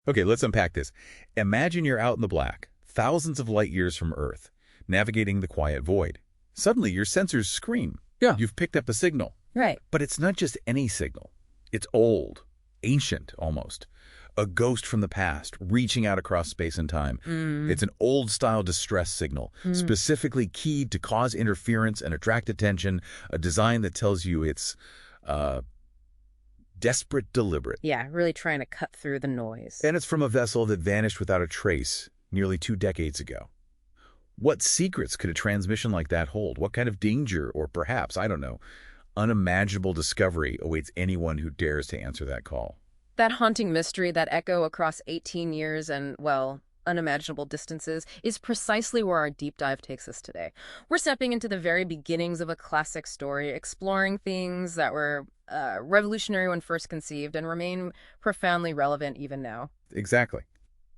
Okay, let's unpack this. Imagine you're out in the black, thousands of light years from Earth, navigating the quiet void. Suddenly, your sensors scream. Yeah. You've picked up a signal. Right. But it's not just any signal. It's old, ancient almost. A ghost from the past, reaching out across space and time. It's an old-style distress signal, specifically keyed to cause interference and attract attention, a design that tells you it's desperate, deliberate. Yeah, really trying to cut through the noise. And it's from a vessel that vanished without a trace nearly 2 decades ago. What secrets could a transmission like that hold? What kind of danger, or perhaps, I don't know, unimaginable discovery awaits anyone who dares to answer that call? That haunting mystery, that echo across 18 years and, well, unimaginable distances, is precisely where our deep dive takes us today. We're stepping into the very beginnings of a classic story, exploring things that were revolutionary when first conceived and remain profoundly relevant even now. Exactly.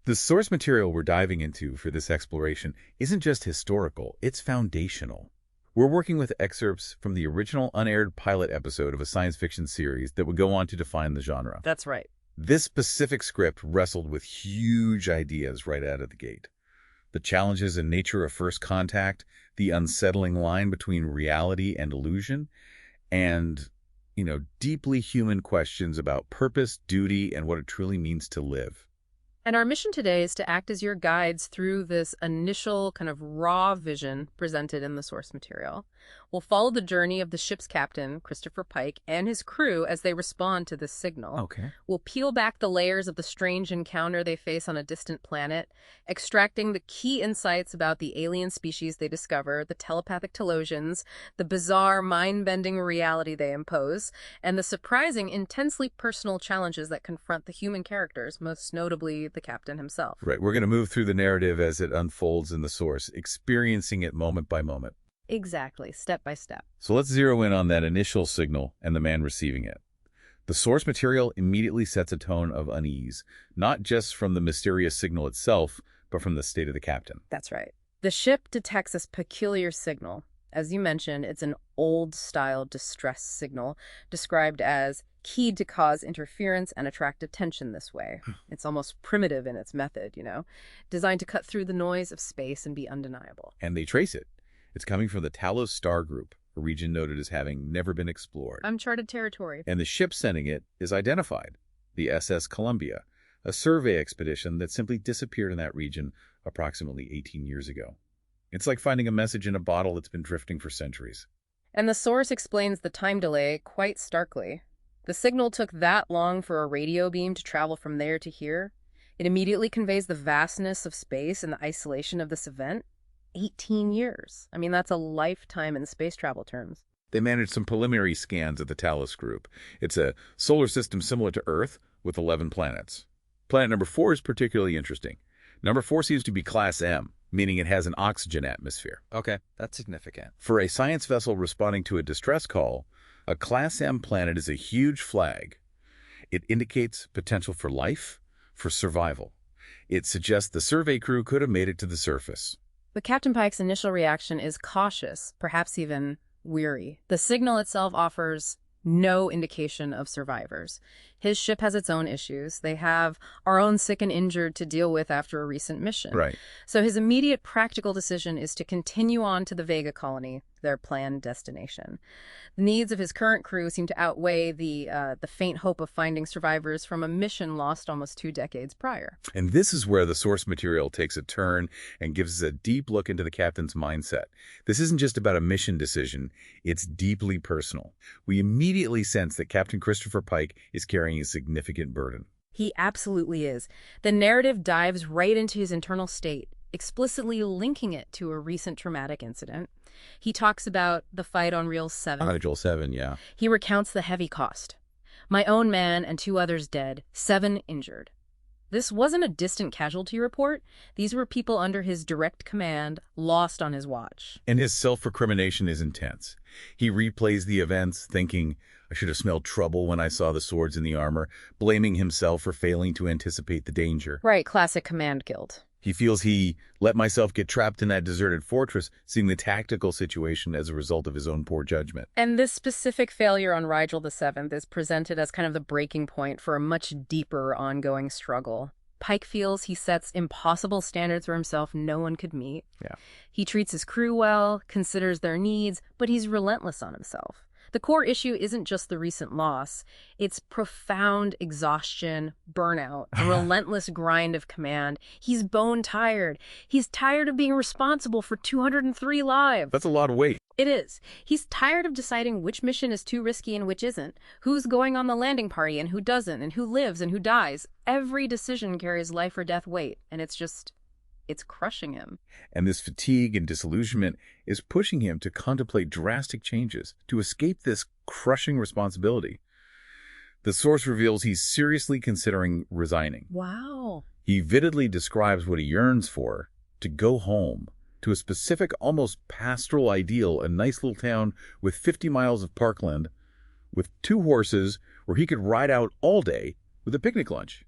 The source material we're diving into for this exploration isn't just historical, it's foundational. We're working with excerpts from the original unaired pilot episode of a science fiction series that would go on to define the genre. That's right. This specific script wrestled with huge ideas right out of the gate. The challenges and nature of first contact, the unsettling line between reality and illusion, and, deeply human questions about purpose, duty, and what it truly means to live. And our mission today is to act as your guides through this initial kind of raw vision presented in the source material. We'll follow the journey of the ship's captain, Christopher Pike, and his crew as they respond to this signal. Okay. We'll peel back the layers of the strange encounter they face on a distant planet, extracting the key insights about the alien species they discover, the telepathic Talosians, the bizarre, mind-bending reality they impose, and the surprising, intensely personal challenges that confront the human characters, most notably the captain himself. Right. We're going to move through the narrative as it unfolds in the source, experiencing it moment by moment. Exactly, step by step. So let's zero in on that initial signal and the man receiving it. The source material immediately sets a tone of unease, not just from the mysterious signal itself, but from the state of the captain. That's right. The ship detects this peculiar signal. As you mentioned, it's an old-style distress signal described as keyed to cause interference and attract attention this way. It's almost primitive in its method, designed to cut through the noise of space and be undeniable. And they trace it. It's coming from the Talos Star Group, a region noted as having never been explored. Uncharted territory. And the ship sending it is identified, the SS Columbia, a survey expedition that simply disappeared in that region approximately 18 years ago. It's like finding a message in a bottle that's been drifting for centuries. And the source explains the time delay quite starkly. The signal took that long for a radio beam to travel from there to here. It immediately conveys the vastness of space and the isolation of this event. 18 years. I mean, that's a lifetime in space travel terms. They managed some preliminary scans of the Talos Group. It's a solar system similar to Earth with 11 planets. Planet number 4 is particularly interesting. Number 4 seems to be Class M, meaning it has an oxygen atmosphere. Okay, that's significant. For a science vessel responding to a distress call, a Class M planet is a huge flag. It indicates potential for life, for survival. It suggests the survey crew could have made it to the surface. But Captain Pike's initial reaction is cautious, perhaps even weary. The signal itself offers no indication of survivors. His ship has its own issues. They have our own sick and injured to deal with after a recent mission. Right. So his immediate practical decision is to continue on to the Vega colony, their planned destination. The needs of his current crew seem to outweigh the faint hope of finding survivors from a mission lost almost 2 decades prior. And this is where the source material takes a turn and gives us a deep look into the captain's mindset. This isn't just about a mission decision, it's deeply personal. We immediately sense that Captain Christopher Pike is carrying a significant burden. He absolutely is. The narrative dives right into his internal state, explicitly linking it to a recent traumatic incident. He talks about the fight on Reel 7. On Reel 7, yeah. He recounts the heavy cost. My own man and 2 others dead, 7 injured. This wasn't a distant casualty report. These were people under his direct command, lost on his watch. And his self-recrimination is intense. He replays the events, thinking, I should have smelled trouble when I saw the swords in the armor, blaming himself for failing to anticipate the danger. Right, classic command guilt. He feels he let myself get trapped in that deserted fortress, seeing the tactical situation as a result of his own poor judgment. And this specific failure on Rigel the 7th is presented as kind of the breaking point for a much deeper ongoing struggle. Pike feels he sets impossible standards for himself no one could meet. Yeah. He treats his crew well, considers their needs, but he's relentless on himself. The core issue isn't just the recent loss. It's profound exhaustion, burnout, a relentless grind of command. He's bone tired. He's tired of being responsible for 203 lives. That's a lot of weight. It is. He's tired of deciding which mission is too risky and which isn't, who's going on the landing party and who doesn't, and who lives and who dies. Every decision carries life or death weight, and it's crushing him. And this fatigue and disillusionment is pushing him to contemplate drastic changes to escape this crushing responsibility. The source reveals he's seriously considering resigning. Wow. He vividly describes what he yearns for, to go home, to a specific, almost pastoral ideal, a nice little town with 50 miles of parkland, with 2 horses where he could ride out all day with a picnic lunch.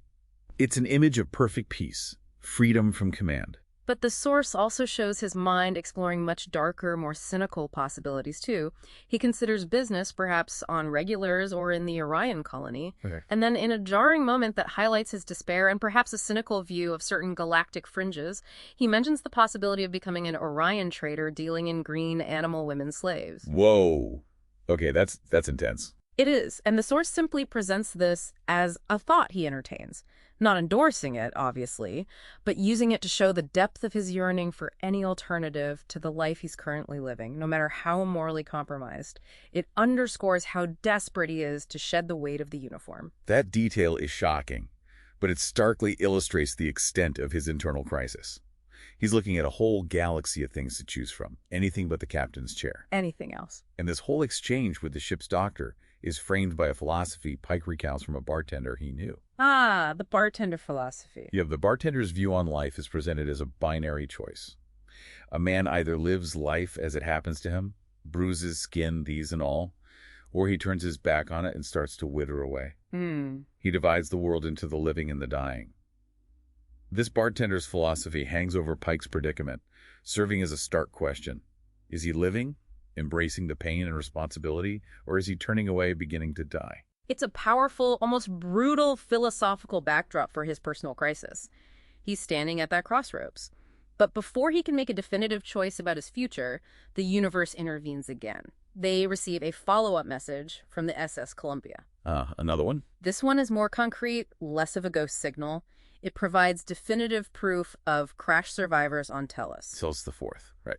It's an image of perfect peace, freedom from command. But the source also shows his mind exploring much darker, more cynical possibilities, too. He considers business, perhaps on regulars or in the Orion colony. Okay. And then in a jarring moment that highlights his despair and perhaps a cynical view of certain galactic fringes, he mentions the possibility of becoming an Orion trader dealing in green animal women slaves. Whoa. Okay, that's intense. It is, and the source simply presents this as a thought he entertains. Not endorsing it, obviously, but using it to show the depth of his yearning for any alternative to the life he's currently living, no matter how morally compromised. It underscores how desperate he is to shed the weight of the uniform. That detail is shocking, but it starkly illustrates the extent of his internal crisis. He's looking at a whole galaxy of things to choose from, anything but the captain's chair. Anything else. And this whole exchange with the ship's doctor is framed by a philosophy Pike recounts from a bartender he knew. Ah, the bartender philosophy. Yeah, the bartender's view on life is presented as a binary choice. A man either lives life as it happens to him, bruises skin, these and all, or he turns his back on it and starts to wither away. He divides the world into the living and the dying. This bartender's philosophy hangs over Pike's predicament, serving as a stark question. Is he living, embracing the pain and responsibility, or is he turning away, beginning to die? It's a powerful, almost brutal philosophical backdrop for his personal crisis. He's standing at that crossroads. But before he can make a definitive choice about his future, the universe intervenes again. They receive a follow-up message from the SS Columbia. Another one? This one is more concrete, less of a ghost signal. It provides definitive proof of crash survivors on Talos. Talos the Fourth, right.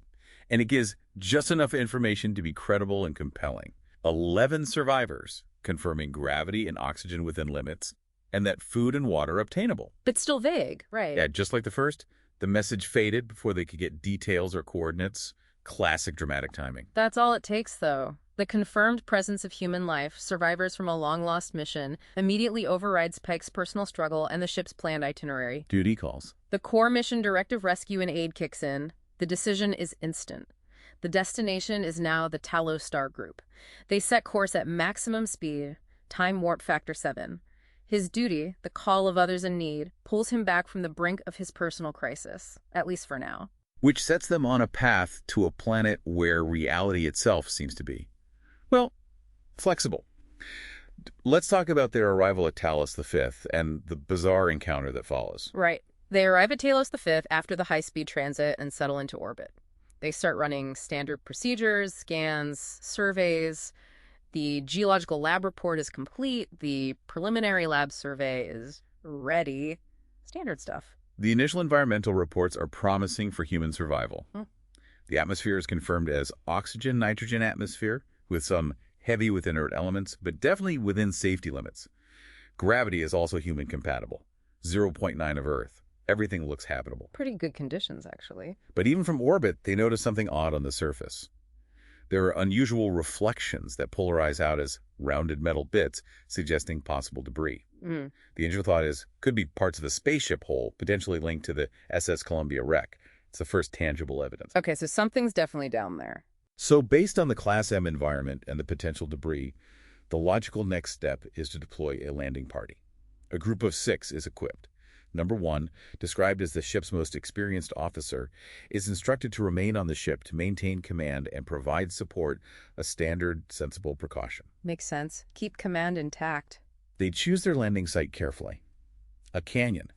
And it gives just enough information to be credible and compelling. 11 survivors confirming gravity and oxygen within limits, and that food and water obtainable. But still vague, right? Yeah, just like the first, the message faded before they could get details or coordinates. Classic dramatic timing. That's all it takes, though. The confirmed presence of human life, survivors from a long-lost mission, immediately overrides Pike's personal struggle and the ship's planned itinerary. Duty calls. The core mission directive rescue and aid kicks in. The decision is instant. The destination is now the Talos Star Group. They set course at maximum speed, time warp factor 7. His duty, the call of others in need, pulls him back from the brink of his personal crisis, at least for now. Which sets them on a path to a planet where reality itself seems to be, well, flexible. Let's talk about their arrival at Talos V and the bizarre encounter that follows. Right. They arrive at Talos V after the high-speed transit and settle into orbit. They start running standard procedures, scans, surveys. The geological lab report is complete. The preliminary lab survey is ready. Standard stuff. The initial environmental reports are promising for human survival. The atmosphere is confirmed as oxygen-nitrogen atmosphere with some heavy with inert elements, but definitely within safety limits. Gravity is also human-compatible, 0.9 of Earth. Everything looks habitable. Pretty good conditions, actually. But even from orbit, they notice something odd on the surface. There are unusual reflections that polarize out as rounded metal bits, suggesting possible debris. The initial thought is, could be parts of the spaceship hull, potentially linked to the SS Columbia wreck. It's the first tangible evidence. Okay, so something's definitely down there. So based on the Class M environment and the potential debris, the logical next step is to deploy a landing party. A group of 6 is equipped. Number 1, described as the ship's most experienced officer, is instructed to remain on the ship to maintain command and provide support, a standard, sensible precaution. Makes sense. Keep command intact. They choose their landing site carefully. A canyon,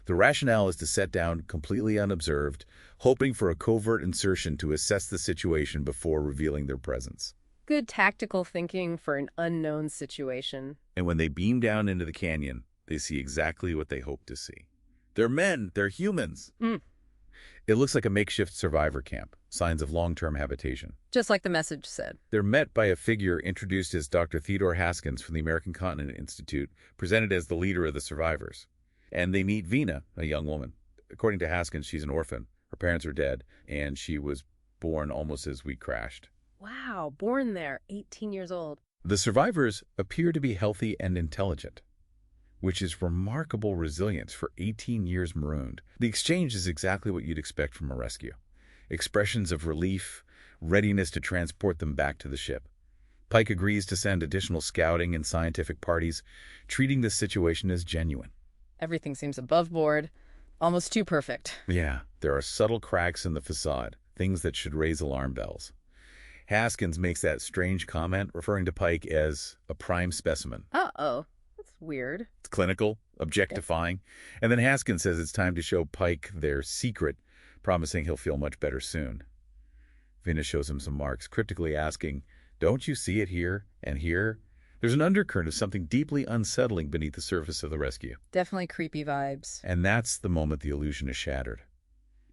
The rationale is to set down completely unobserved, hoping for a covert insertion to assess the situation before revealing their presence. Good tactical thinking for an unknown situation. And when they beam down into the canyon, they see exactly what they hoped to see. They're men. They're humans. It looks like a makeshift survivor camp, signs of long-term habitation. Just like the message said. They're met by a figure introduced as Dr. Theodore Haskins from the American Continent Institute, presented as the leader of the survivors. And they meet Vina, a young woman. According to Haskins, she's an orphan. Her parents are dead, and she was born almost as we crashed. Wow, born there, 18 years old. The survivors appear to be healthy and intelligent, which is remarkable resilience for 18 years marooned. The exchange is exactly what you'd expect from a rescue. Expressions of relief, readiness to transport them back to the ship. Pike agrees to send additional scouting and scientific parties, treating this situation as genuine. Everything seems above board, almost too perfect. Yeah, there are subtle cracks in the facade, things that should raise alarm bells. Haskins makes that strange comment, referring to Pike as a prime specimen. Uh-oh. That's weird. It's clinical, objectifying. And then Haskins says it's time to show Pike their secret, promising he'll feel much better soon. Vina shows him some marks, cryptically asking, "Don't you see it here and here?" There's an undercurrent of something deeply unsettling beneath the surface of the rescue. Definitely creepy vibes. And that's the moment the illusion is shattered.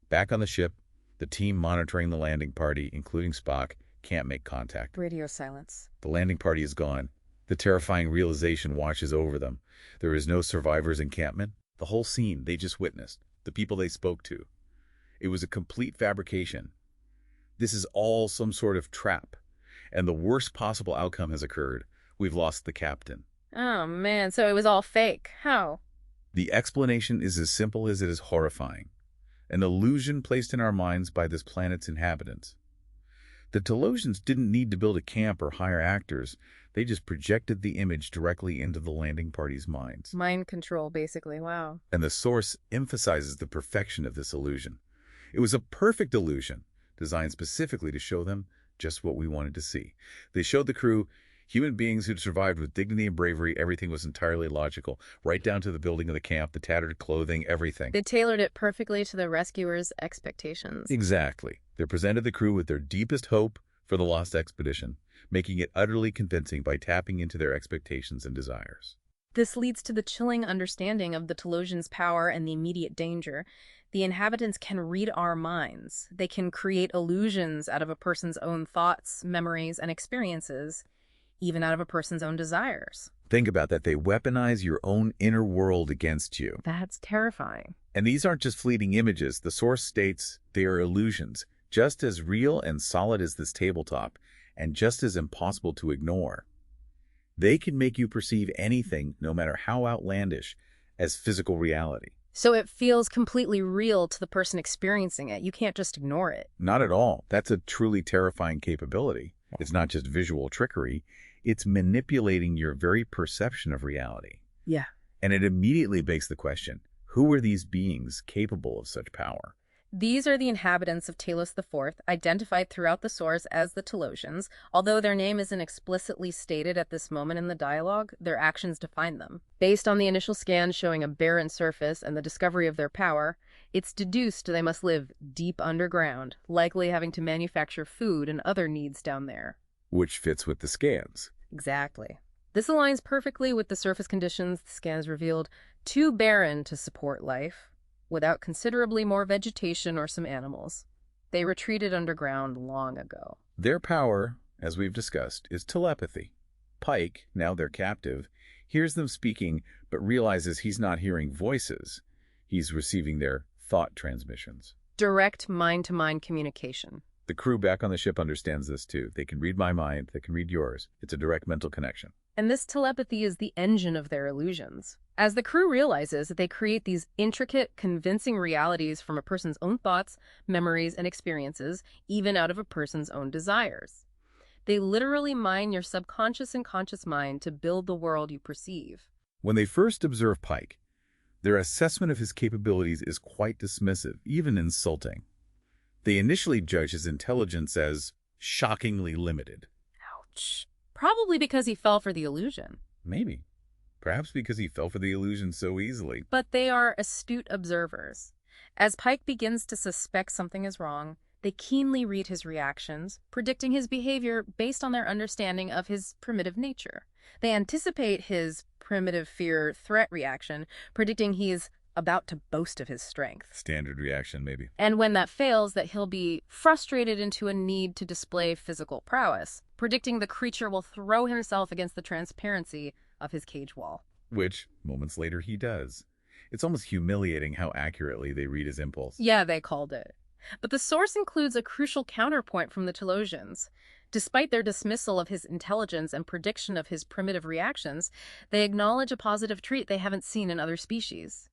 Back on the ship, the team monitoring the landing party, including Spock, can't make contact. Radio silence. The landing party is gone. The terrifying realization washes over them. There is no survivors' encampment. The whole scene they just witnessed, the people they spoke to. It was a complete fabrication. This is all some sort of trap. And the worst possible outcome has occurred. We've lost the captain. Oh, man, so it was all fake. How? The explanation is as simple as it is horrifying. An illusion placed in our minds by this planet's inhabitants. The Talosians didn't need to build a camp or hire actors. They just projected the image directly into the landing party's minds. Mind control, basically. Wow. And the source emphasizes the perfection of this illusion. It was a perfect illusion, designed specifically to show them just what we wanted to see. They showed the crew human beings who'd survived with dignity and bravery. Everything was entirely logical, right down to the building of the camp, the tattered clothing, everything. They tailored it perfectly to the rescuers' expectations. Exactly. They presented the crew with their deepest hope for the lost expedition, making it utterly convincing by tapping into their expectations and desires. This leads to the chilling understanding of the Talosians' power and the immediate danger. The inhabitants can read our minds. They can create illusions out of a person's own thoughts, memories, and experiences, even out of a person's own desires. Think about that. They weaponize your own inner world against you. That's terrifying. And these aren't just fleeting images. The source states they are illusions, just as real and solid as this tabletop, and just as impossible to ignore. They can make you perceive anything, no matter how outlandish, as physical reality. So it feels completely real to the person experiencing it. You can't just ignore it. Not at all. That's a truly terrifying capability. It's not just visual trickery. It's manipulating your very perception of reality. Yeah. And it immediately begs the question, who are these beings capable of such power? These are the inhabitants of Talos IV, identified throughout the source as the Talosians. Although their name isn't explicitly stated at this moment in the dialogue, their actions define them. Based on the initial scan showing a barren surface and the discovery of their power, it's deduced they must live deep underground, likely having to manufacture food and other needs down there. Which fits with the scans. Exactly. This aligns perfectly with the surface conditions the scans revealed, too barren to support life, without considerably more vegetation or some animals. They retreated underground long ago. Their power, as we've discussed, is telepathy. Pike, now their captive, hears them speaking but realizes he's not hearing voices. He's receiving their thought transmissions. Direct mind-to-mind communication. The crew back on the ship understands this too. They can read my mind, they can read yours. It's a direct mental connection. And this telepathy is the engine of their illusions. As the crew realizes, they create these intricate, convincing realities from a person's own thoughts, memories, and experiences, even out of a person's own desires. They literally mine your subconscious and conscious mind to build the world you perceive. When they first observe Pike, their assessment of his capabilities is quite dismissive, even insulting. They initially judge his intelligence as shockingly limited. Ouch. Probably because he fell for the illusion. Maybe. perhaps because he fell for the illusion so easily. But they are astute observers. As Pike begins to suspect something is wrong, they keenly read his reactions, predicting his behavior based on their understanding of his primitive nature. They anticipate his primitive fear-threat reaction, predicting he's about to boast of his strength. Standard reaction, maybe. And when that fails, that he'll be frustrated into a need to display physical prowess, predicting the creature will throw himself against the transparency of his cage wall. Which, moments later, he does. It's almost humiliating how accurately they read his impulse. Yeah, they called it. But the source includes a crucial counterpoint from the Talosians. Despite their dismissal of his intelligence and prediction of his primitive reactions, they acknowledge a positive trait they haven't seen in other species.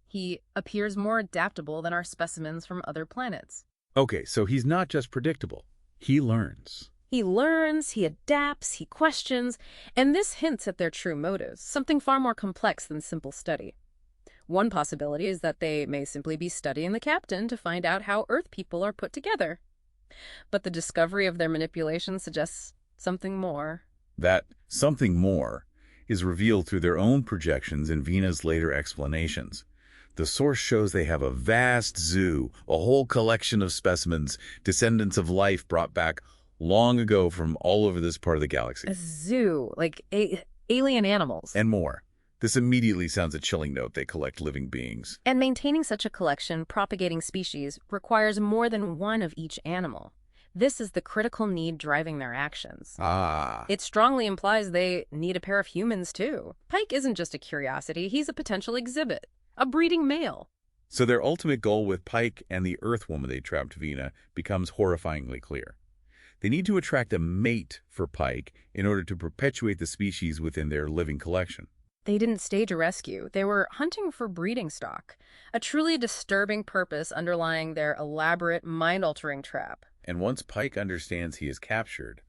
He appears more adaptable than our specimens from other planets. Okay, so he's not just predictable. He learns. He learns, he adapts, he questions, and this hints at their true motives, something far more complex than simple study. One possibility is that they may simply be studying the captain to find out how Earth people are put together. But the discovery of their manipulation suggests something more. That something more is revealed through their own projections in Vina's later explanations. The source shows they have a vast zoo, a whole collection of specimens, descendants of life brought back long ago from all over this part of the galaxy. A zoo, like alien animals. And more. This immediately sounds a chilling note. They collect living beings. And maintaining such a collection, propagating species, requires more than one of each animal. This is the critical need driving their actions. It strongly implies they need a pair of humans, too. Pike isn't just a curiosity, he's a potential exhibit. A breeding male. So their ultimate goal with Pike and the Earth woman they trapped, Vina, becomes horrifyingly clear. They need to attract a mate for Pike in order to perpetuate the species within their living collection. They didn't stage a rescue. They were hunting for breeding stock, a truly disturbing purpose underlying their elaborate, mind-altering trap. And once Pike understands he is captured,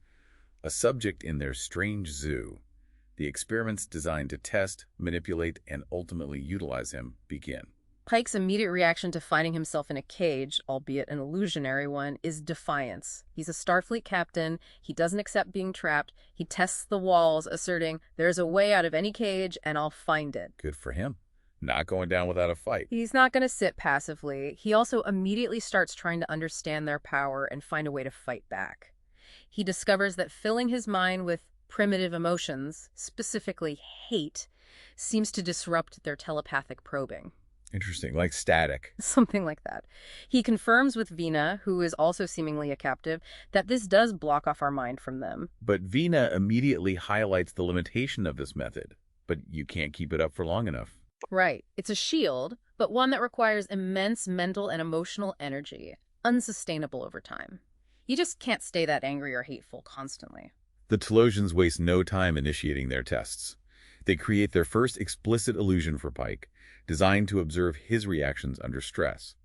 a subject in their strange zoo, the experiments designed to test, manipulate, and ultimately utilize him begin. Pike's immediate reaction to finding himself in a cage, albeit an illusionary one, is defiance. He's a Starfleet captain. He doesn't accept being trapped. He tests the walls, asserting, "There's a way out of any cage, and I'll find it." Good for him. Not going down without a fight. He's not going to sit passively. He also immediately starts trying to understand their power and find a way to fight back. He discovers that filling his mind with primitive emotions, specifically hate, seems to disrupt their telepathic probing. Interesting, like static. Something like that. He confirms with Vina, who is also seemingly a captive, that this does block off our mind from them. But Vina immediately highlights the limitation of this method. But you can't keep it up for long enough. Right. It's a shield, but one that requires immense mental and emotional energy, unsustainable over time. You just can't stay that angry or hateful constantly. The Talosians waste no time initiating their tests. They create their first explicit illusion for Pike, designed to observe his reactions under stress.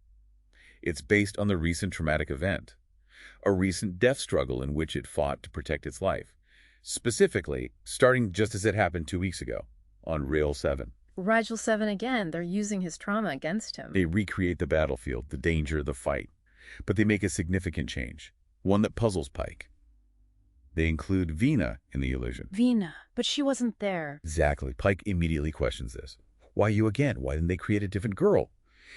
It's based on the recent traumatic event, a recent death struggle in which it fought to protect its life, specifically starting just as it happened 2 weeks ago, on Rail 7. Rigel 7 again, they're using his trauma against him. They recreate the battlefield, the danger, the fight, but they make a significant change, one that puzzles Pike. They include Vina in the illusion. Vina, but she wasn't there. Exactly. Pike immediately questions this. Why you again? Why didn't they create a different girl?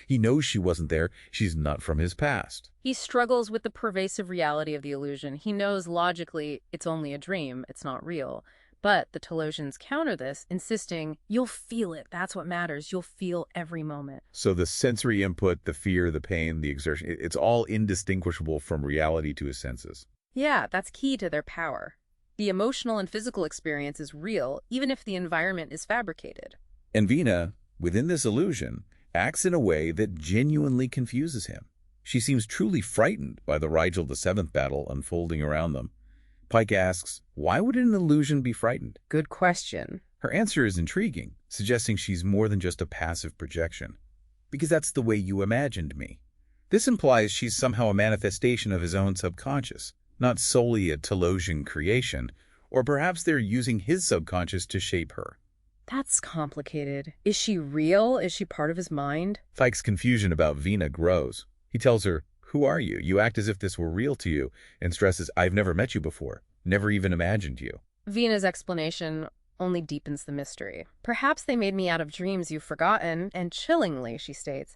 He knows she wasn't there. She's not from his past. He struggles with the pervasive reality of the illusion. He knows logically it's only a dream, it's not real. But the Talosians counter this, insisting, you'll feel it. That's what matters. You'll feel every moment. So the sensory input, the fear, the pain, the exertion, it's all indistinguishable from reality to his senses. Yeah, that's key to their power. The emotional and physical experience is real, even if the environment is fabricated. And Vina, within this illusion, acts in a way that genuinely confuses him. She seems truly frightened by the Rigel the Seventh battle unfolding around them. Pike asks, why would an illusion be frightened? Good question. Her answer is intriguing, suggesting she's more than just a passive projection. Because that's the way you imagined me. This implies she's somehow a manifestation of his own subconscious, not solely a Talosian creation, or perhaps they're using his subconscious to shape her. That's complicated. Is she real? Is she part of his mind? Pike's confusion about Vina grows. He tells her, who are you? You act as if this were real to you, and stresses, I've never met you before, never even imagined you. Vina's explanation, only deepens the mystery. Perhaps they made me out of dreams you've forgotten, and chillingly, she states,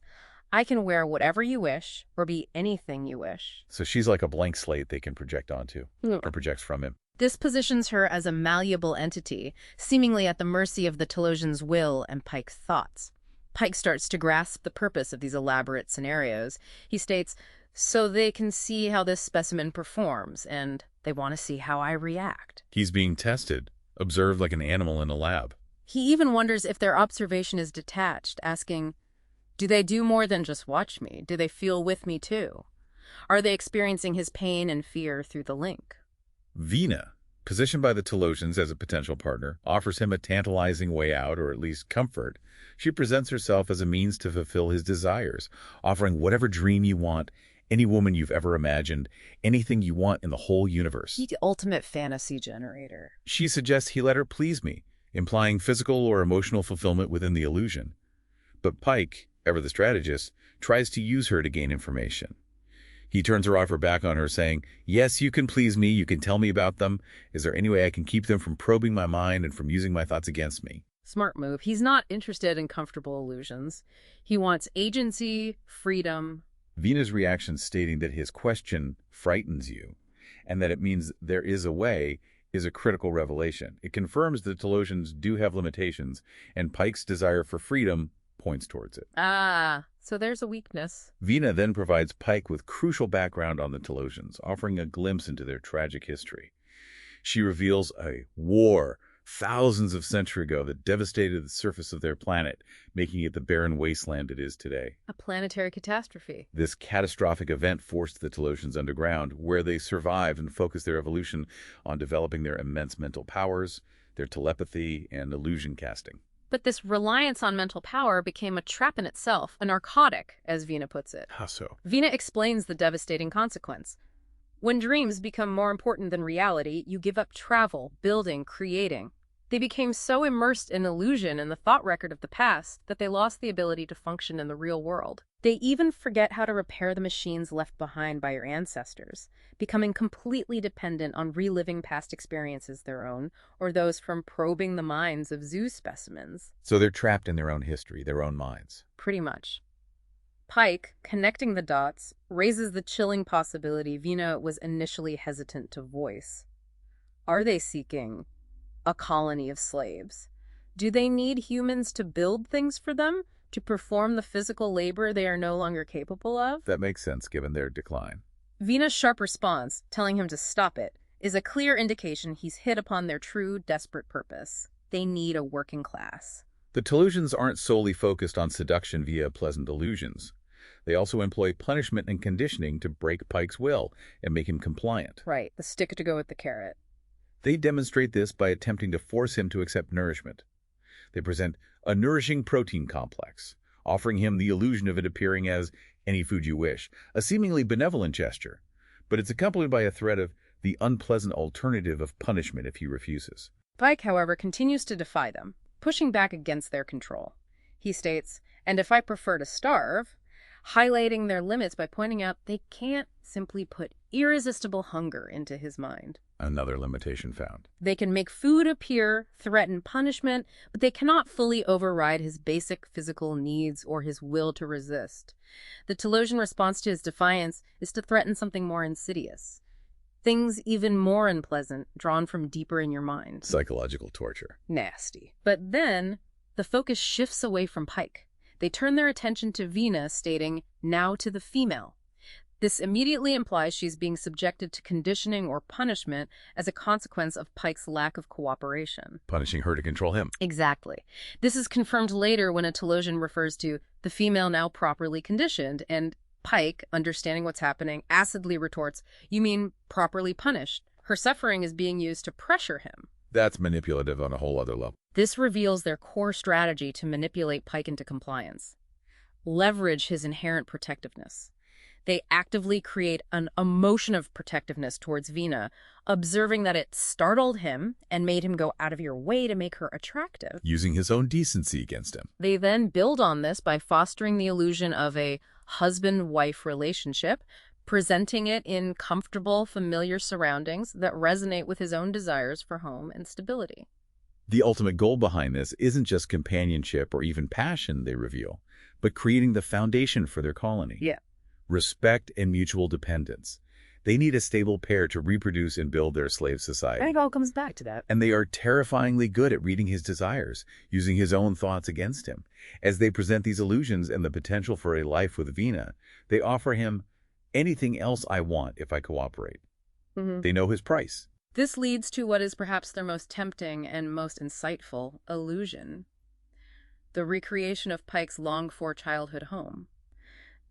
I can wear whatever you wish or be anything you wish. So she's like a blank slate they can project onto, Mm. or projects from him. This positions her as a malleable entity, seemingly at the mercy of the Talosians' will and Pike's thoughts. Pike starts to grasp the purpose of these elaborate scenarios. He states, so they can see how this specimen performs, and they want to see how I react. He's being tested, observed like an animal in a lab. He even wonders if their observation is detached, asking, do they do more than just watch me? Do they feel with me too? Are they experiencing his pain and fear through the link? Vina, positioned by the Talosians as a potential partner, offers him a tantalizing way out, or at least comfort. She presents herself as a means to fulfill his desires, offering whatever dream you want, any woman you've ever imagined, anything you want in the whole universe. He's the ultimate fantasy generator. She suggests he let her please me, implying physical or emotional fulfillment within the illusion. But Pike, ever the strategist, tries to use her to gain information. He turns her offer back on her, saying, yes, you can please me, you can tell me about them. Is there any way I can keep them from probing my mind and from using my thoughts against me? Smart move. He's not interested in comfortable illusions. He wants agency, freedom. Vina's reaction stating that his question frightens you, and that it means there is a way, is a critical revelation. It confirms that Talosians do have limitations, and Pike's desire for freedom points towards it. Ah, so there's a weakness. Vina then provides Pike with crucial background on the Talosians, offering a glimpse into their tragic history. She reveals a war thousands of centuries ago that devastated the surface of their planet, making it the barren wasteland it is today. A planetary catastrophe. This catastrophic event forced the Talosians underground, where they survived and focused their evolution on developing their immense mental powers, their telepathy, and illusion casting. But this reliance on mental power became a trap in itself, a narcotic, as Vina puts it. How so? Vina explains the devastating consequence. When dreams become more important than reality, you give up travel, building, creating. They became so immersed in illusion and the thought record of the past that they lost the ability to function in the real world. They even forget how to repair the machines left behind by your ancestors, becoming completely dependent on reliving past experiences their own, or those from probing the minds of zoo specimens. So they're trapped in their own history, their own minds. Pretty much. Pike, connecting the dots, raises the chilling possibility Vina was initially hesitant to voice. Are they seeking a colony of slaves? Do they need humans to build things for them, to perform the physical labor they are no longer capable of? That makes sense given their decline. Vina's sharp response, telling him to stop it, is a clear indication he's hit upon their true, desperate purpose. They need a working class. The Talosians aren't solely focused on seduction via pleasant illusions. They also employ punishment and conditioning to break Pike's will and make him compliant. Right, the stick to go with the carrot. They demonstrate this by attempting to force him to accept nourishment. They present a nourishing protein complex, offering him the illusion of it appearing as any food you wish, a seemingly benevolent gesture, but it's accompanied by a threat of the unpleasant alternative of punishment if he refuses. Pike, however, continues to defy them, pushing back against their control. He states, and if I prefer to starve, highlighting their limits by pointing out they can't simply put irresistible hunger into his mind. Another limitation found. They can make food appear, threaten punishment, but they cannot fully override his basic physical needs or his will to resist. The Talosian response to his defiance is to threaten something more insidious. Things even more unpleasant, drawn from deeper in your mind. Psychological torture. Nasty. But then, the focus shifts away from Pike. They turn their attention to Vina, stating, now to the female. This immediately implies she's being subjected to conditioning or punishment as a consequence of Pike's lack of cooperation. Punishing her to control him. Exactly. This is confirmed later when a Talosian refers to the female now properly conditioned, and Pike, understanding what's happening, acidly retorts, you mean properly punished. Her suffering is being used to pressure him. That's manipulative on a whole other level. This reveals their core strategy to manipulate Pike into compliance. Leverage his inherent protectiveness. They actively create an emotion of protectiveness towards Vina, observing that it startled him and made him go out of your way to make her attractive. Using his own decency against him. They then build on this by fostering the illusion of a husband-wife relationship, presenting it in comfortable, familiar surroundings that resonate with his own desires for home and stability. The ultimate goal behind this isn't just companionship or even passion, they reveal, but creating the foundation for their colony. Yeah. Respect and mutual dependence. They need a stable pair to reproduce and build their slave society. I think it all comes back to that. And they are terrifyingly good at reading his desires, using his own thoughts against him. As they present these illusions and the potential for a life with Vina, they offer him anything else I want if I cooperate. They know his price. This leads to what is perhaps their most tempting and most insightful illusion: the recreation of Pike's longed-for childhood home.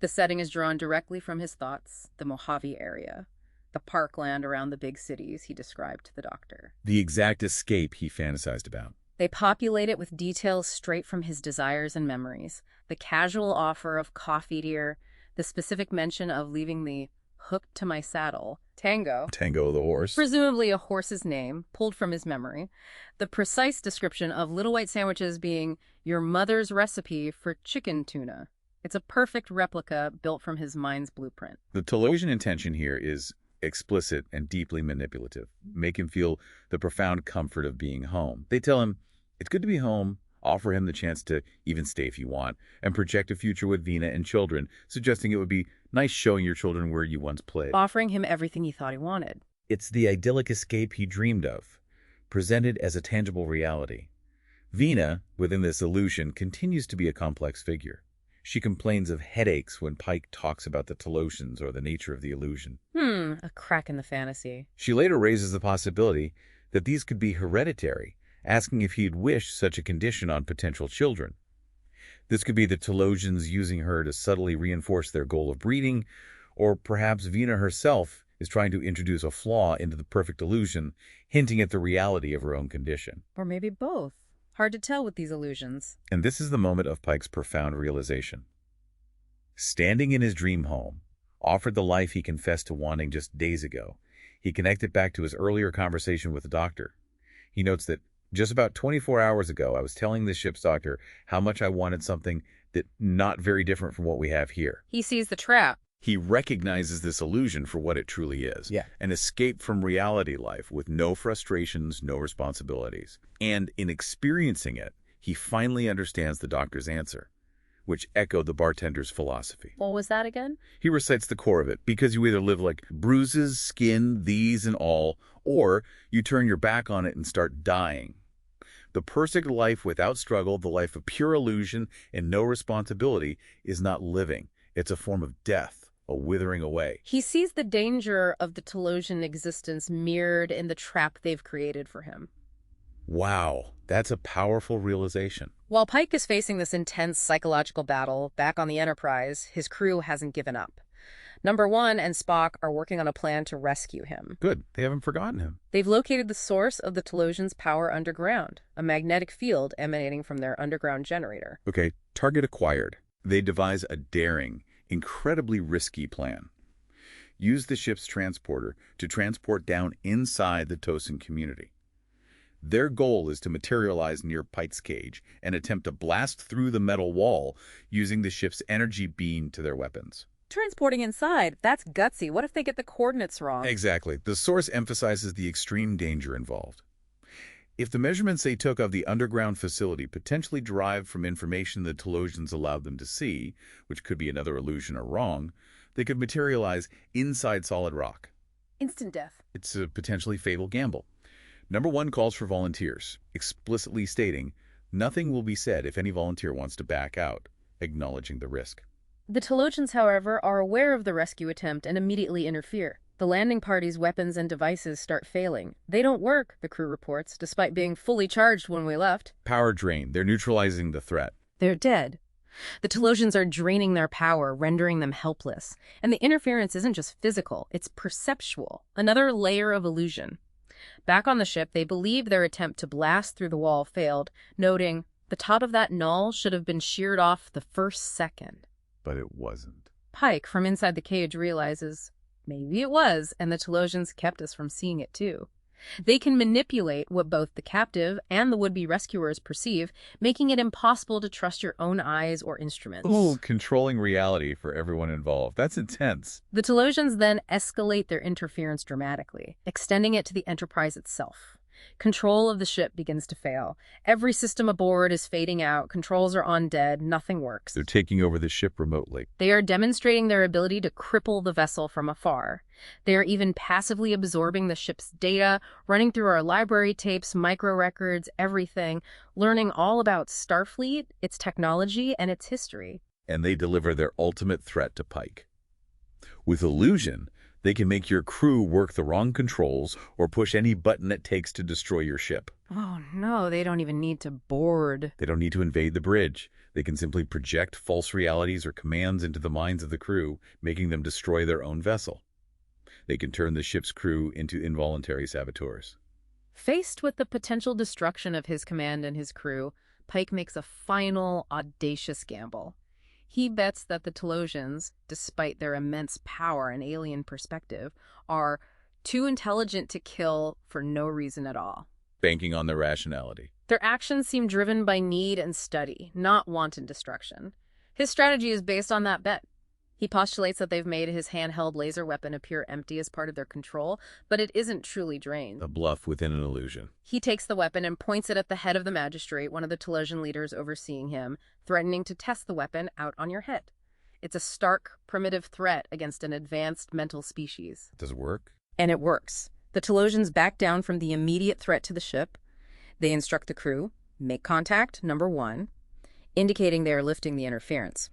The setting is drawn directly from his thoughts, the Mojave area, the parkland around the big cities he described to the doctor. The exact escape he fantasized about. They populate it with details straight from his desires and memories. The casual offer of coffee deer, the specific mention of leaving the hooked to my saddle, Tango, the horse. presumably a horse's name, pulled from his memory. The precise description of little white sandwiches being your mother's recipe for chicken tuna. It's a perfect replica built from his mind's blueprint. The Talosian intention here is explicit and deeply manipulative. Make him feel the profound comfort of being home. They tell him, it's good to be home, offer him the chance to even stay if you want, and project a future with Vina and children, suggesting it would be nice showing your children where you once played. Offering him everything he thought he wanted. It's the idyllic escape he dreamed of, presented as a tangible reality. Vina, within this illusion, continues to be a complex figure. She complains of headaches when Pike talks about the Talosians or the nature of the illusion. A crack in the fantasy. She later raises the possibility that these could be hereditary, asking if he'd wish such a condition on potential children. This could be the Talosians using her to subtly reinforce their goal of breeding, or perhaps Vina herself is trying to introduce a flaw into the perfect illusion, hinting at the reality of her own condition. Or maybe both. Hard to tell with these illusions. And this is the moment of Pike's profound realization. Standing in his dream home, offered the life he confessed to wanting just days ago, he connected back to his earlier conversation with the doctor. He notes that just about 24 hours ago, I was telling the ship's doctor how much I wanted something that not very different from what we have here. He sees the trap. He recognizes this illusion for what it truly is. An escape from reality life with no frustrations, no responsibilities. And in experiencing it, he finally understands the doctor's answer, which echoed the bartender's philosophy. What was that again? He recites the core of it, because you either live like bruises, skin, these and all, or you turn your back on it and start dying. The perfect life without struggle, the life of pure illusion and no responsibility, is not living. It's a form of death. A withering away. He sees the danger of the Talosian existence mirrored in the trap they've created for him. Wow, that's a powerful realization. While Pike is facing this intense psychological battle back on the Enterprise, his crew hasn't given up. Number 1 and Spock are working on a plan to rescue him. Good, they haven't forgotten him. They've located the source of the Talosians' power underground, a magnetic field emanating from their underground generator. Okay, target acquired. They devise a daring, incredibly risky plan. Use the ship's transporter to transport down inside the Tosin community. Their goal is to materialize near Pike's cage and attempt to blast through the metal wall using the ship's energy beam to their weapons. Transporting inside, that's gutsy. What if they get the coordinates wrong? Exactly. The source emphasizes the extreme danger involved. If the measurements they took of the underground facility potentially derived from information the Talosians allowed them to see, which could be another illusion or wrong, they could materialize inside solid rock. Instant death. It's a potentially fatal gamble. Number 1 calls for volunteers, explicitly stating, nothing will be said if any volunteer wants to back out, acknowledging the risk. The Talosians, however, are aware of the rescue attempt and immediately interfere. The landing party's weapons and devices start failing. They don't work, the crew reports, despite being fully charged when we left. Power drain. They're neutralizing the threat. They're dead. The Talosians are draining their power, rendering them helpless. And the interference isn't just physical, it's perceptual. Another layer of illusion. Back on the ship, they believe their attempt to blast through the wall failed, noting, the top of that null should have been sheared off the first second. But it wasn't. Pike, from inside the cage, realizes, maybe it was, and the Talosians kept us from seeing it too. They can manipulate what both the captive and the would-be rescuers perceive, making it impossible to trust your own eyes or instruments. Ooh, controlling reality for everyone involved. That's intense. The Talosians then escalate their interference dramatically, extending it to the Enterprise itself. Control of the ship begins to fail. Every system aboard is fading out, controls are on dead, nothing works. They're taking over the ship remotely. They are demonstrating their ability to cripple the vessel from afar. They are even passively absorbing the ship's data, running through our library tapes, micro-records, everything, learning all about Starfleet, its technology, and its history. And they deliver their ultimate threat to Pike. With illusion, they can make your crew work the wrong controls or push any button it takes to destroy your ship. Oh no, they don't even need to board. They don't need to invade the bridge. They can simply project false realities or commands into the minds of the crew, making them destroy their own vessel. They can turn the ship's crew into involuntary saboteurs. Faced with the potential destruction of his command and his crew, Pike makes a final, audacious gamble. He bets that the Talosians, despite their immense power and alien perspective, are too intelligent to kill for no reason at all. Banking on their rationality. Their actions seem driven by need and study, not wanton destruction. His strategy is based on that bet. He postulates that they've made his handheld laser weapon appear empty as part of their control, but it isn't truly drained. A bluff within an illusion. He takes the weapon and points it at the head of the magistrate, one of the Talosian leaders overseeing him, threatening to test the weapon out on your head. It's a stark, primitive threat against an advanced mental species. Does it work? And it works. The Talosians back down from the immediate threat to the ship. They instruct the crew, make contact, number 1, indicating they are lifting the interference.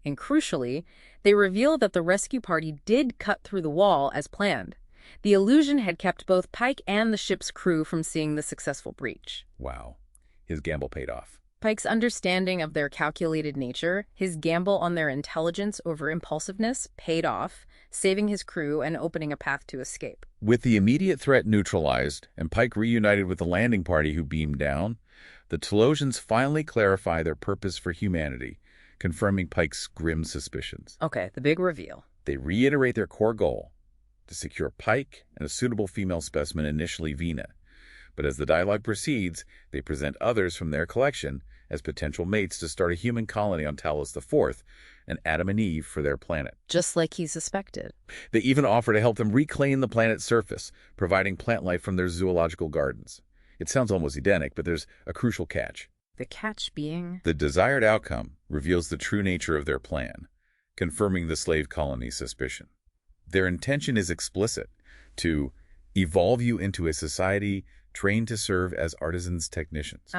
And crucially, they reveal that the rescue party did cut through the wall as planned. The illusion had kept both Pike and the ship's crew from seeing the successful breach. Wow. His gamble paid off. Pike's understanding of their calculated nature, his gamble on their intelligence over impulsiveness, paid off, saving his crew and opening a path to escape. With the immediate threat neutralized and Pike reunited with the landing party who beamed down, the Talosians finally clarify their purpose for humanity, confirming Pike's grim suspicions. Okay, the big reveal. They reiterate their core goal, to secure Pike and a suitable female specimen, initially Vina. But as the dialogue proceeds, they present others from their collection as potential mates to start a human colony on Talos IV, and Adam and Eve for their planet. Just like he suspected. They even offer to help them reclaim the planet's surface, providing plant life from their zoological gardens. It sounds almost Edenic, but there's a crucial catch. The catch being? The desired outcome reveals the true nature of their plan, confirming the slave colony's suspicion. Their intention is explicit, to evolve you into a society trained to serve as artisans technicians.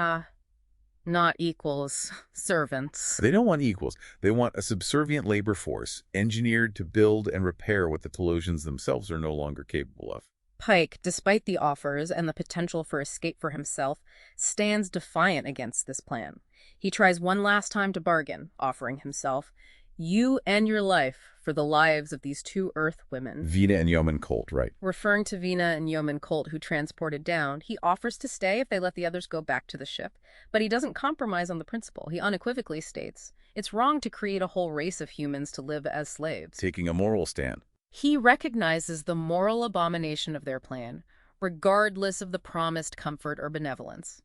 Not equals servants. They don't want equals. They want a subservient labor force, engineered to build and repair what the Talosians themselves are no longer capable of. Pike, despite the offers and the potential for escape for himself, stands defiant against this plan. He tries one last time to bargain, offering himself, "You and your life for the lives of these 2 Earth women." Vina and Yeoman Colt, right. Referring to Vina and Yeoman Colt, who transported down, he offers to stay if they let the others go back to the ship. But he doesn't compromise on the principle. He unequivocally states, it's wrong to create a whole race of humans to live as slaves. Taking a moral stand. He recognizes the moral abomination of their plan, regardless of the promised comfort or benevolence.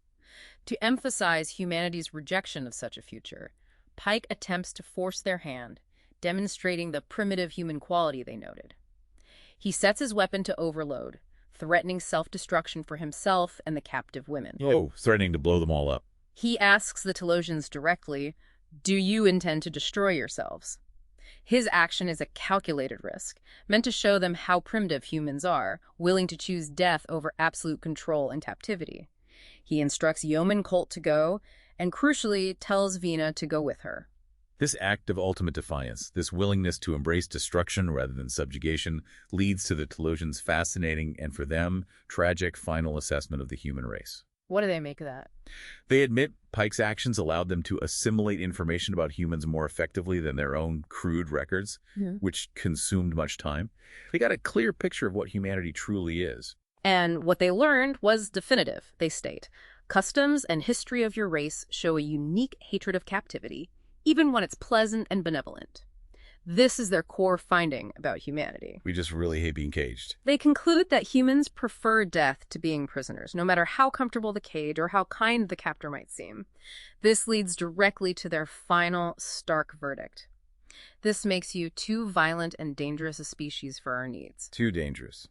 To emphasize humanity's rejection of such a future, Pike attempts to force their hand, demonstrating the primitive human quality they noted. He sets his weapon to overload, threatening self-destruction for himself and the captive women. Threatening to blow them all up. He asks the Talosians directly, "Do you intend to destroy yourselves?" His action is a calculated risk, meant to show them how primitive humans are, willing to choose death over absolute control and captivity. He instructs Yeoman Colt to go, and crucially tells Vina to go with her. This act of ultimate defiance, this willingness to embrace destruction rather than subjugation, leads to the Talosians' fascinating and, for them, tragic final assessment of the human race. What do they make of that? They admit Pike's actions allowed them to assimilate information about humans more effectively than their own crude records, which consumed much time. They got a clear picture of what humanity truly is. And what they learned was definitive, they state. Customs and history of your race show a unique hatred of captivity, even when it's pleasant and benevolent. This is their core finding about humanity. We just really hate being caged. They conclude that humans prefer death to being prisoners, no matter how comfortable the cage or how kind the captor might seem. This leads directly to their final, stark verdict. This makes you too violent and dangerous a species for our needs. Too dangerous.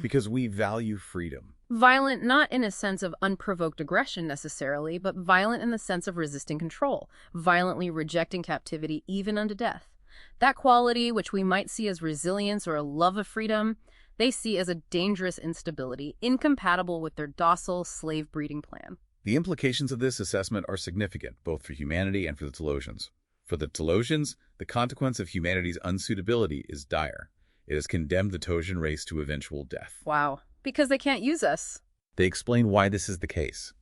Because we value freedom. Violent not in a sense of unprovoked aggression necessarily, but violent in the sense of resisting control, violently rejecting captivity even unto death. That quality, which we might see as resilience or a love of freedom, they see as a dangerous instability, incompatible with their docile slave breeding plan. The implications of this assessment are significant, both for humanity and for the Talosians. For the Talosians, the consequence of humanity's unsuitability is dire. It has condemned the Tosian race to eventual death. Wow. Because they can't use us. They explain why this is the case.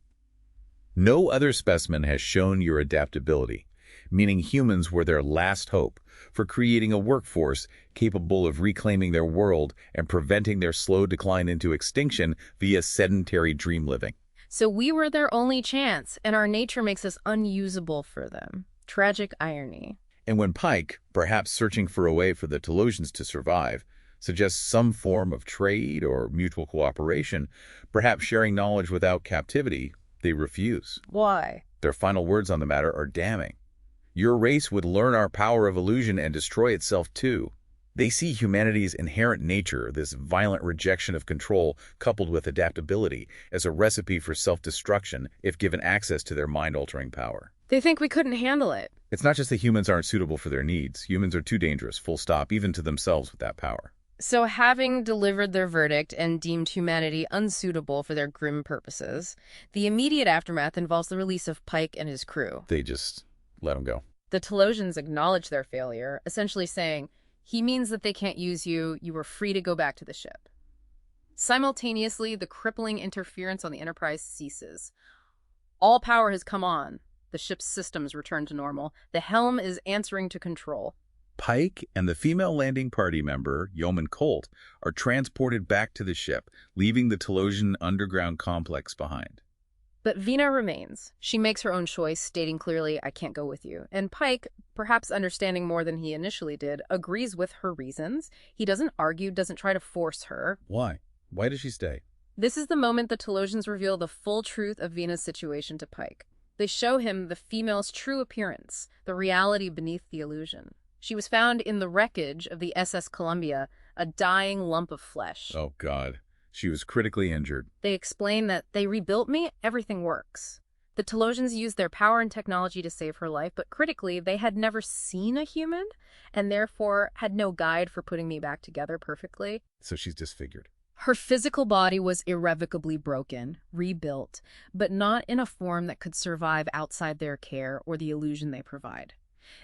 No other specimen has shown your adaptability, meaning humans were their last hope for creating a workforce capable of reclaiming their world and preventing their slow decline into extinction via sedentary dream living. So we were their only chance, and our nature makes us unusable for them. Tragic irony. And when Pike, perhaps searching for a way for the Talosians to survive, suggests some form of trade or mutual cooperation, perhaps sharing knowledge without captivity, they refuse. Why? Their final words on the matter are damning. Your race would learn our power of illusion and destroy itself too. They see humanity's inherent nature, this violent rejection of control coupled with adaptability, as a recipe for self-destruction if given access to their mind-altering power. They think we couldn't handle it. It's not just that humans aren't suitable for their needs. Humans are too dangerous, full stop, even to themselves with that power. So having delivered their verdict and deemed humanity unsuitable for their grim purposes, the immediate aftermath involves the release of Pike and his crew. They just let him go. The Talosians acknowledge their failure, essentially saying, he means that they can't use you, you are free to go back to the ship. Simultaneously, the crippling interference on the Enterprise ceases. All power has come on. The ship's systems return to normal. The helm is answering to control. Pike and the female landing party member, Yeoman Colt, are transported back to the ship, leaving the Talosian underground complex behind. But Vina remains. She makes her own choice, stating clearly, I can't go with you. And Pike, perhaps understanding more than he initially did, agrees with her reasons. He doesn't argue, doesn't try to force her. Why? Why does she stay? This is the moment the Talosians reveal the full truth of Vina's situation to Pike. They show him the female's true appearance, the reality beneath the illusion. She was found in the wreckage of the SS Columbia, a dying lump of flesh. Oh, God. She was critically injured. They explain that they rebuilt me, everything works. The Talosians used their power and technology to save her life, but critically, they had never seen a human, and therefore had no guide for putting me back together perfectly. So she's disfigured. Her physical body was irrevocably broken, rebuilt, but not in a form that could survive outside their care or the illusion they provide.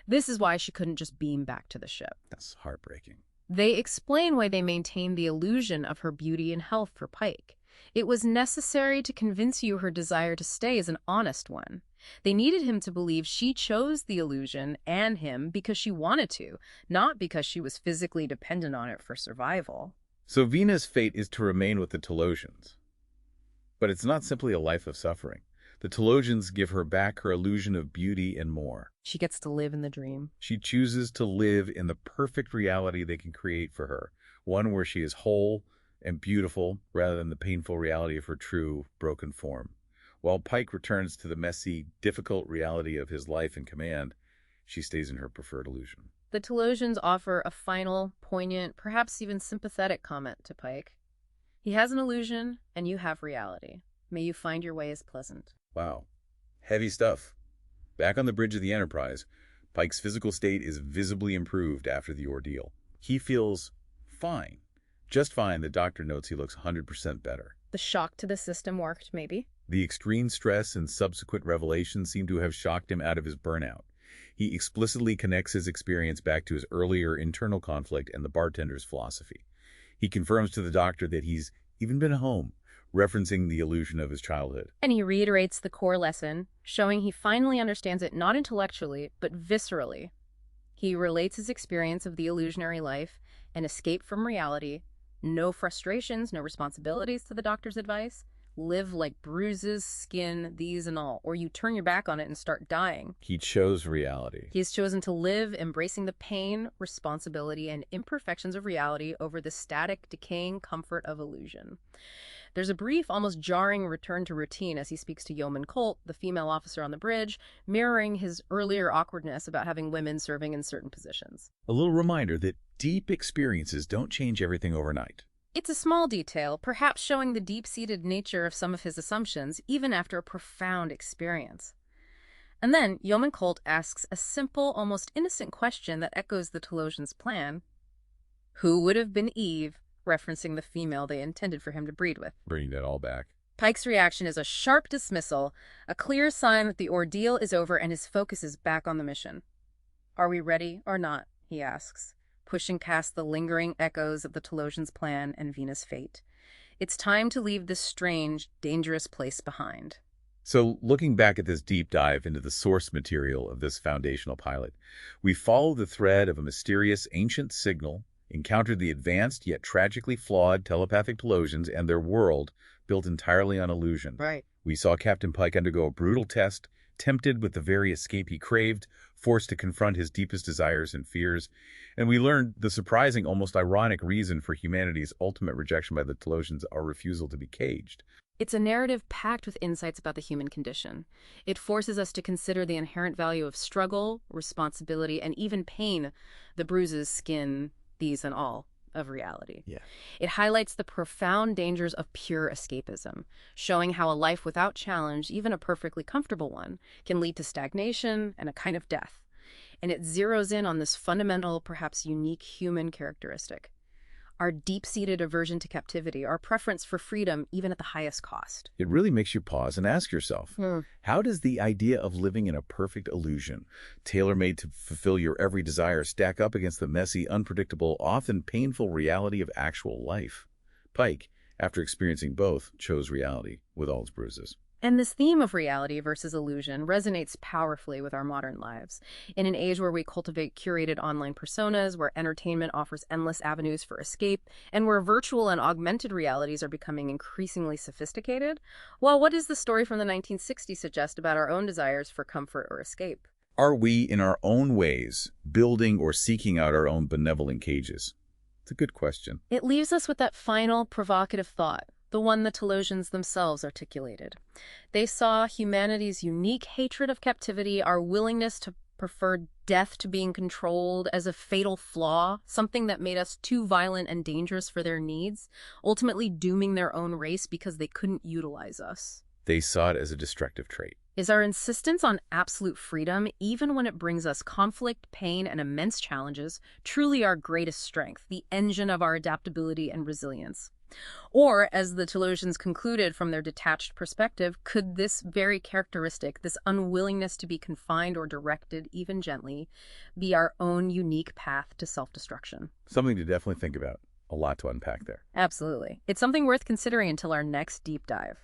This is why she couldn't just beam back to the ship. That's heartbreaking. They explain why they maintained the illusion of her beauty and health for Pike. It was necessary to convince you her desire to stay is an honest one. They needed him to believe she chose the illusion and him because she wanted to, not because she was physically dependent on it for survival. So Vina's fate is to remain with the Talosians. But it's not simply a life of suffering. The Talosians give her back her illusion of beauty and more. She gets to live in the dream. She chooses to live in the perfect reality they can create for her, one where she is whole and beautiful rather than the painful reality of her true, broken form. While Pike returns to the messy, difficult reality of his life in command, she stays in her preferred illusion. The Talosians offer a final, poignant, perhaps even sympathetic comment to Pike. He has an illusion, and you have reality. May you find your way as pleasant. Wow. Heavy stuff. Back on the bridge of the Enterprise, Pike's physical state is visibly improved after the ordeal. He feels fine. Just fine. The doctor notes he looks 100% better. The shock to the system worked, maybe. The extreme stress and subsequent revelations seem to have shocked him out of his burnout. He explicitly connects his experience back to his earlier internal conflict and the bartender's philosophy. He confirms to the doctor that he's even been home, referencing the illusion of his childhood. And he reiterates the core lesson, showing he finally understands it not intellectually, but viscerally. He relates his experience of the illusionary life, an escape from reality, no frustrations, no responsibilities to the doctor's advice, live like bruises, skin, these and all, or you turn your back on it and start dying. He chose reality. He has chosen to live embracing the pain, responsibility, and imperfections of reality over the static, decaying comfort of illusion. There's a brief, almost jarring return to routine as he speaks to Yeoman Colt, the female officer on the bridge, mirroring his earlier awkwardness about having women serving in certain positions. A little reminder that deep experiences don't change everything overnight. It's a small detail, perhaps showing the deep-seated nature of some of his assumptions, even after a profound experience. And then, Yeoman Colt asks a simple, almost innocent question that echoes the Talosians' plan. Who would have been Eve, referencing the female they intended for him to breed with? Bringing that all back. Pike's reaction is a sharp dismissal, a clear sign that the ordeal is over and his focus is back on the mission. Are we ready or not, he asks, pushing past the lingering echoes of the Talosians' plan and Vina's fate. It's time to leave this strange, dangerous place behind. So, looking back at this deep dive into the source material of this foundational pilot, we follow the thread of a mysterious ancient signal, encountered the advanced yet tragically flawed telepathic Talosians and their world built entirely on illusion. Right. We saw Captain Pike undergo a brutal test, tempted with the very escape he craved, forced to confront his deepest desires and fears, and we learned the surprising, almost ironic reason for humanity's ultimate rejection by the Talosians, our refusal to be caged. It's a narrative packed with insights about the human condition. It forces us to consider the inherent value of struggle, responsibility, and even pain, the bruises, skin, these and all, of reality. Yeah. It highlights the profound dangers of pure escapism, showing how a life without challenge, even a perfectly comfortable one, can lead to stagnation and a kind of death. And it zeroes in on this fundamental, perhaps unique human characteristic. Our deep-seated aversion to captivity, our preference for freedom, even at the highest cost. It really makes you pause and ask yourself, how does the idea of living in a perfect illusion, tailor-made to fulfill your every desire, stack up against the messy, unpredictable, often painful reality of actual life? Pike, after experiencing both, chose reality with all its bruises. And this theme of reality versus illusion resonates powerfully with our modern lives. In an age where we cultivate curated online personas, where entertainment offers endless avenues for escape, and where virtual and augmented realities are becoming increasingly sophisticated, well, what does the story from the 1960s suggest about our own desires for comfort or escape? Are we, in our own ways, building or seeking out our own benevolent cages? It's a good question. It leaves us with that final provocative thought, the one the Talosians themselves articulated. They saw humanity's unique hatred of captivity, our willingness to prefer death to being controlled, as a fatal flaw, something that made us too violent and dangerous for their needs, ultimately dooming their own race because they couldn't utilize us. They saw it as a destructive trait. Is our insistence on absolute freedom, even when it brings us conflict, pain, and immense challenges, truly our greatest strength, the engine of our adaptability and resilience? Or, as the Talosians concluded from their detached perspective, could this very characteristic, this unwillingness to be confined or directed, even gently, be our own unique path to self-destruction? Something to definitely think about. A lot to unpack there. Absolutely. It's something worth considering until our next deep dive.